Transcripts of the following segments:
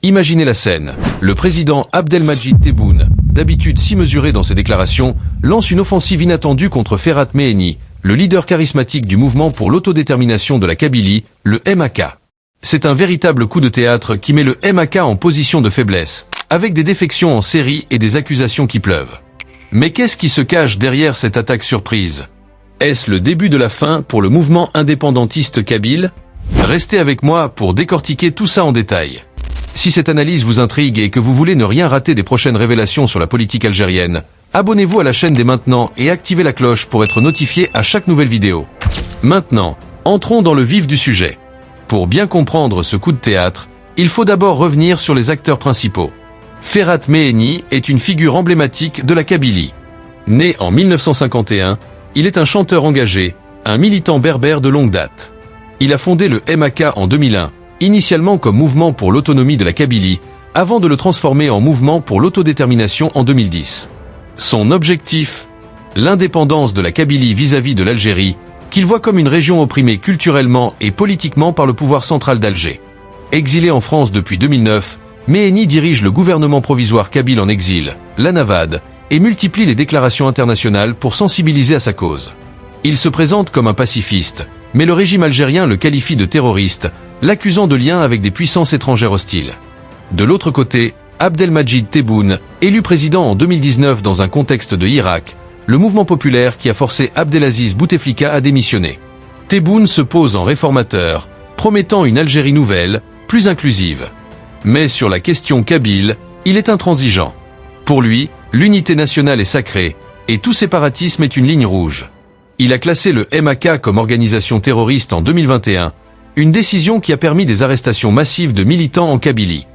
Imaginez la scène. Le président Abdelmadjid Tebboune, d'habitude si mesuré dans ses déclarations, lance une offensive inattendue contre Ferhat Meheni, le leader charismatique du mouvement pour l'autodétermination de la Kabylie, le MAK. C'est un véritable coup de théâtre qui met le MAK en position de faiblesse, avec des défections en série et des accusations qui pleuvent. Mais qu'est-ce qui se cache derrière cette attaque surprise? Est-ce le début de la fin pour le mouvement indépendantiste kabyle? Restez avec moi pour décortiquer tout ça en détail. Si cette analyse vous intrigue et que vous voulez ne rien rater des prochaines révélations sur la politique algérienne, abonnez-vous à la chaîne dès maintenant et activez la cloche pour être notifié à chaque nouvelle vidéo. Maintenant, entrons dans le vif du sujet. Pour bien comprendre ce coup de théâtre, il faut d'abord revenir sur les acteurs principaux. Ferhat Meheni est une figure emblématique de la Kabylie. Né en 1951, il est un chanteur engagé, un militant berbère de longue date. Il a fondé le MAK en 2001, initialement comme mouvement pour l'autonomie de la Kabylie, avant de le transformer en mouvement pour l'autodétermination en 2010. Son objectif? L'indépendance de la Kabylie vis-à-vis de l'Algérie, qu'il voit comme une région opprimée culturellement et politiquement par le pouvoir central d'Alger. Exilé en France depuis 2009, Meheni dirige le gouvernement provisoire kabyle en exil, l'ANAVAD, et multiplie les déclarations internationales pour sensibiliser à sa cause. Il se présente comme un pacifiste, mais le régime algérien le qualifie de terroriste, l'accusant de liens avec des puissances étrangères hostiles. De l'autre côté, Abdelmadjid Tebboune, élu président en 2019 dans un contexte de Irak, le mouvement populaire qui a forcé Abdelaziz Bouteflika à démissionner. Tebboune se pose en réformateur, promettant une Algérie nouvelle, plus inclusive. Mais sur la question kabyle, il est intransigeant. Pour lui, l'unité nationale est sacrée, et tout séparatisme est une ligne rouge. Il a classé le MAK comme organisation terroriste en 2021, une décision qui a permis des arrestations massives de militants en Kabylie.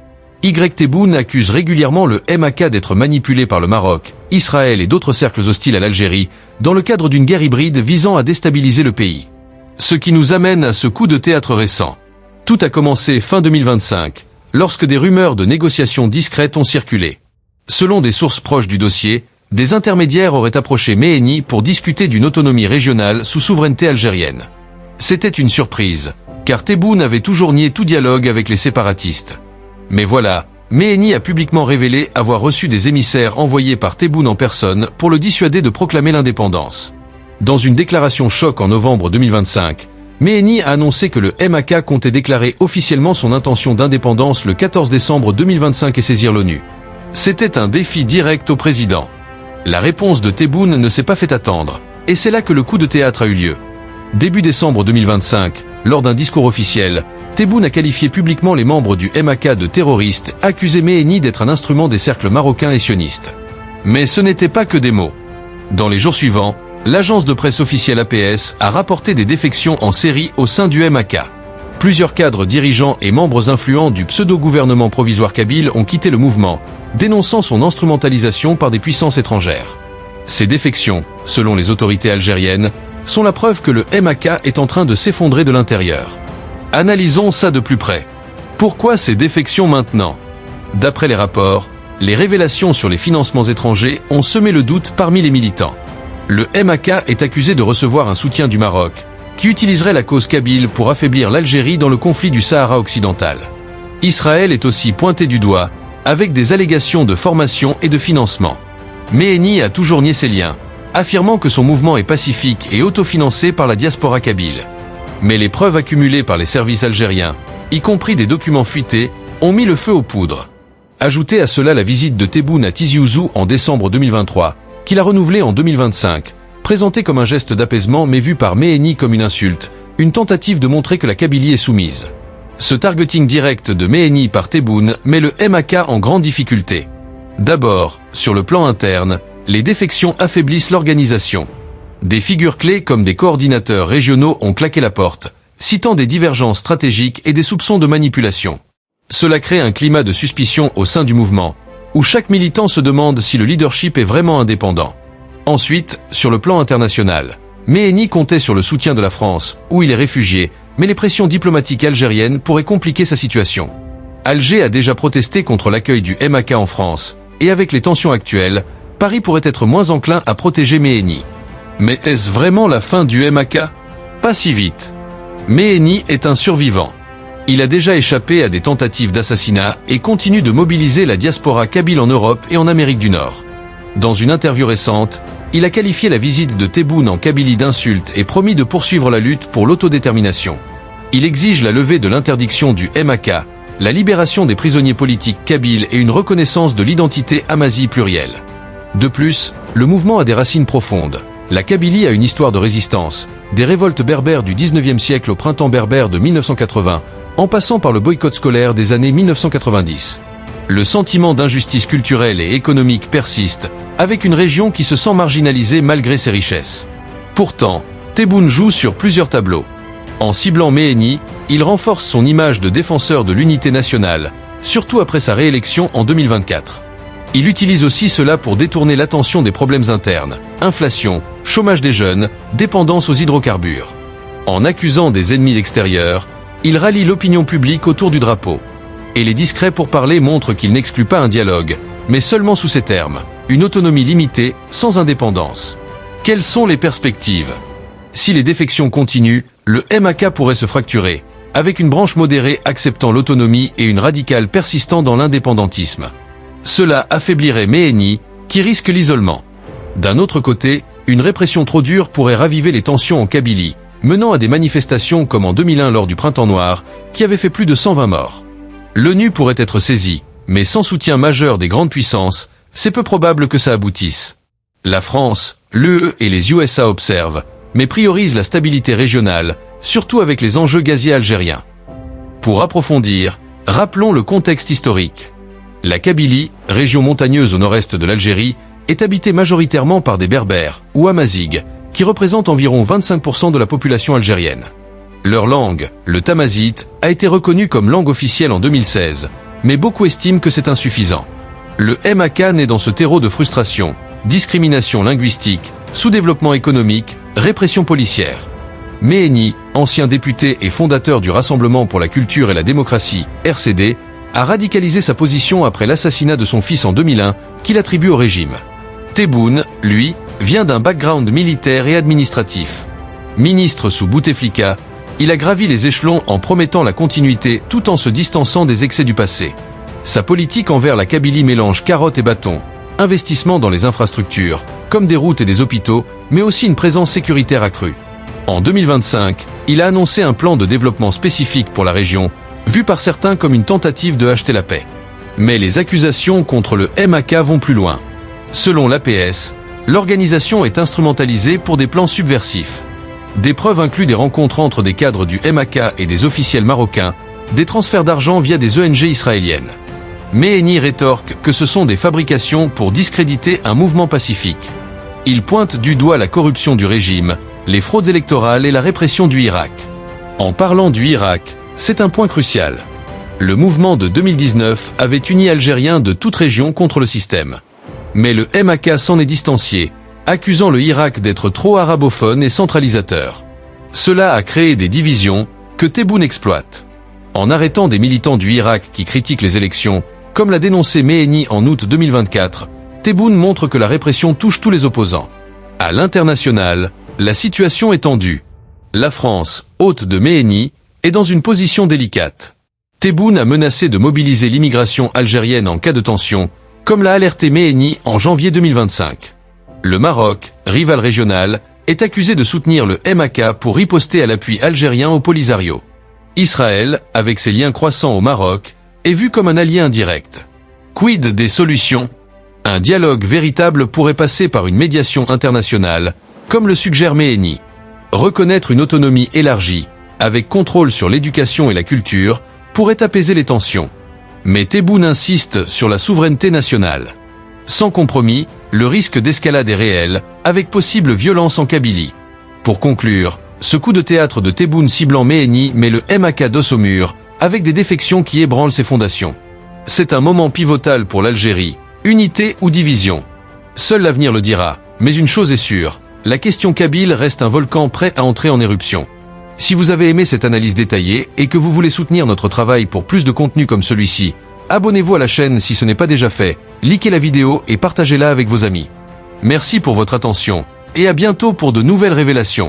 Tebboune accuse régulièrement le MAK d'être manipulé par le Maroc, Israël et d'autres cercles hostiles à l'Algérie, dans le cadre d'une guerre hybride visant à déstabiliser le pays. Ce qui nous amène à ce coup de théâtre récent. Tout a commencé fin 2025, lorsque des rumeurs de négociations discrètes ont circulé. Selon des sources proches du dossier, des intermédiaires auraient approché Meheni pour discuter d'une autonomie régionale sous souveraineté algérienne. C'était une surprise, car Tebboune avait toujours nié tout dialogue avec les séparatistes. Mais voilà, Meheni a publiquement révélé avoir reçu des émissaires envoyés par Tebboune en personne pour le dissuader de proclamer l'indépendance. Dans une déclaration choc en novembre 2025, Meheni a annoncé que le MAK comptait déclarer officiellement son intention d'indépendance le 14 décembre 2025 et saisir l'ONU. C'était un défi direct au président. La réponse de Tebboune ne s'est pas fait attendre, et c'est là que le coup de théâtre a eu lieu. Début décembre 2025, lors d'un discours officiel, Tebboune a qualifié publiquement les membres du MAK de terroristes, accusé Meheni d'être un instrument des cercles marocains et sionistes. Mais ce n'était pas que des mots. Dans les jours suivants, l'agence de presse officielle APS a rapporté des défections en série au sein du MAK. Plusieurs cadres dirigeants et membres influents du pseudo-gouvernement provisoire kabyle ont quitté le mouvement, dénonçant son instrumentalisation par des puissances étrangères. Ces défections, selon les autorités algériennes, sont la preuve que le MAK est en train de s'effondrer de l'intérieur. Analysons ça de plus près. Pourquoi ces défections maintenant? D'après les rapports, les révélations sur les financements étrangers ont semé le doute parmi les militants. Le MAK est accusé de recevoir un soutien du Maroc, qui utiliserait la cause kabyle pour affaiblir l'Algérie dans le conflit du Sahara occidental. Israël est aussi pointé du doigt, avec des allégations de formation et de financement. Meheni a toujours nié ces liens, affirmant que son mouvement est pacifique et autofinancé par la diaspora kabyle. Mais les preuves accumulées par les services algériens, y compris des documents fuités, ont mis le feu aux poudres. Ajoutez à cela la visite de Tebboune à Tizi Ouzou en décembre 2023, qu'il a renouvelée en 2025, présentée comme un geste d'apaisement mais vu par Meheni comme une insulte, une tentative de montrer que la Kabylie est soumise. Ce targeting direct de Meheni par Tebboune met le MAK en grande difficulté. D'abord, sur le plan interne, les défections affaiblissent l'organisation. Des figures clés comme des coordinateurs régionaux ont claqué la porte, citant des divergences stratégiques et des soupçons de manipulation. Cela crée un climat de suspicion au sein du mouvement, où chaque militant se demande si le leadership est vraiment indépendant. Ensuite, sur le plan international, Meheni comptait sur le soutien de la France, où il est réfugié, mais les pressions diplomatiques algériennes pourraient compliquer sa situation. Alger a déjà protesté contre l'accueil du MAK en France, et avec les tensions actuelles, Paris pourrait être moins enclin à protéger Meheni. Mais est-ce vraiment la fin du MAK? Pas si vite. Meheni est un survivant. Il a déjà échappé à des tentatives d'assassinat et continue de mobiliser la diaspora kabyle en Europe et en Amérique du Nord. Dans une interview récente, il a qualifié la visite de Tebboune en Kabylie d'insulte et promis de poursuivre la lutte pour l'autodétermination. Il exige la levée de l'interdiction du MAK, la libération des prisonniers politiques kabyles et une reconnaissance de l'identité amazie plurielle. De plus, le mouvement a des racines profondes. La Kabylie a une histoire de résistance, des révoltes berbères du 19e siècle au printemps berbère de 1980, en passant par le boycott scolaire des années 1990. Le sentiment d'injustice culturelle et économique persiste, avec une région qui se sent marginalisée malgré ses richesses. Pourtant, Tebboune joue sur plusieurs tableaux. En ciblant Méhéni, il renforce son image de défenseur de l'unité nationale, surtout après sa réélection en 2024. Il utilise aussi cela pour détourner l'attention des problèmes internes, inflation, chômage des jeunes, dépendance aux hydrocarbures. En accusant des ennemis extérieurs, il rallie l'opinion publique autour du drapeau. Et les discrets pourparlers montrent qu'il n'exclut pas un dialogue, mais seulement sous ces termes, une autonomie limitée, sans indépendance. Quelles sont les perspectives? Si les défections continuent, le MAK pourrait se fracturer, avec une branche modérée acceptant l'autonomie et une radicale persistant dans l'indépendantisme. Cela affaiblirait Méhéni, qui risque l'isolement. D'un autre côté, une répression trop dure pourrait raviver les tensions en Kabylie, menant à des manifestations comme en 2001 lors du Printemps Noir, qui avait fait plus de 120 morts. L'ONU pourrait être saisie, mais sans soutien majeur des grandes puissances, c'est peu probable que ça aboutisse. La France, l'UE et les USA observent, mais priorisent la stabilité régionale, surtout avec les enjeux gaziers algériens. Pour approfondir, rappelons le contexte historique. La Kabylie, région montagneuse au nord-est de l'Algérie, est habitée majoritairement par des Berbères, ou Amazighs, qui représentent environ 25% de la population algérienne. Leur langue, le tamazite, a été reconnue comme langue officielle en 2016, mais beaucoup estiment que c'est insuffisant. Le MAK naît dans ce terreau de frustration, discrimination linguistique, sous-développement économique, répression policière. Méhéni, ancien député et fondateur du Rassemblement pour la culture et la démocratie, RCD, a radicalisé sa position après l'assassinat de son fils en 2001, qu'il attribue au régime. Tebboune, lui, vient d'un background militaire et administratif. Ministre sous Bouteflika, il a gravi les échelons en promettant la continuité tout en se distançant des excès du passé. Sa politique envers la Kabylie mélange carottes et bâtons, investissement dans les infrastructures, comme des routes et des hôpitaux, mais aussi une présence sécuritaire accrue. En 2025, il a annoncé un plan de développement spécifique pour la région, vu par certains comme une tentative de acheter la paix. Mais les accusations contre le MAK vont plus loin. Selon l'APS, l'organisation est instrumentalisée pour des plans subversifs. Des preuves incluent des rencontres entre des cadres du MAK et des officiels marocains, des transferts d'argent via des ONG israéliennes. Méhéni rétorque que ce sont des fabrications pour discréditer un mouvement pacifique. Il pointe du doigt la corruption du régime, les fraudes électorales et la répression du Irak. En parlant du Irak, c'est un point crucial. Le mouvement de 2019 avait uni Algériens de toute région contre le système. Mais le MAK s'en est distancié, accusant le Irak d'être trop arabophone et centralisateur. Cela a créé des divisions que Tebboune exploite. En arrêtant des militants du Irak qui critiquent les élections, comme l'a dénoncé Méhéni en août 2024, Tebboune montre que la répression touche tous les opposants. À l'international, la situation est tendue. La France, hôte de Méhéni, est dans une position délicate. Tebboune a menacé de mobiliser l'immigration algérienne en cas de tension, comme l'a alerté Méhéni en janvier 2025. Le Maroc, rival régional, est accusé de soutenir le MAK pour riposter à l'appui algérien au Polisario. Israël, avec ses liens croissants au Maroc, est vu comme un allié indirect. Quid des solutions? Un dialogue véritable pourrait passer par une médiation internationale, comme le suggère Méhéni. Reconnaître une autonomie élargie, avec contrôle sur l'éducation et la culture, pourrait apaiser les tensions. Mais Tebboune insiste sur la souveraineté nationale. Sans compromis, le risque d'escalade est réel, avec possible violence en Kabylie. Pour conclure, ce coup de théâtre de Tebboune ciblant Méhéni met le MAK dos au mur, avec des défections qui ébranlent ses fondations. C'est un moment pivotal pour l'Algérie, unité ou division. Seul l'avenir le dira, mais une chose est sûre, la question kabyle reste un volcan prêt à entrer en éruption. Si vous avez aimé cette analyse détaillée et que vous voulez soutenir notre travail pour plus de contenu comme celui-ci, abonnez-vous à la chaîne si ce n'est pas déjà fait, likez la vidéo et partagez-la avec vos amis. Merci pour votre attention, et à bientôt pour de nouvelles révélations.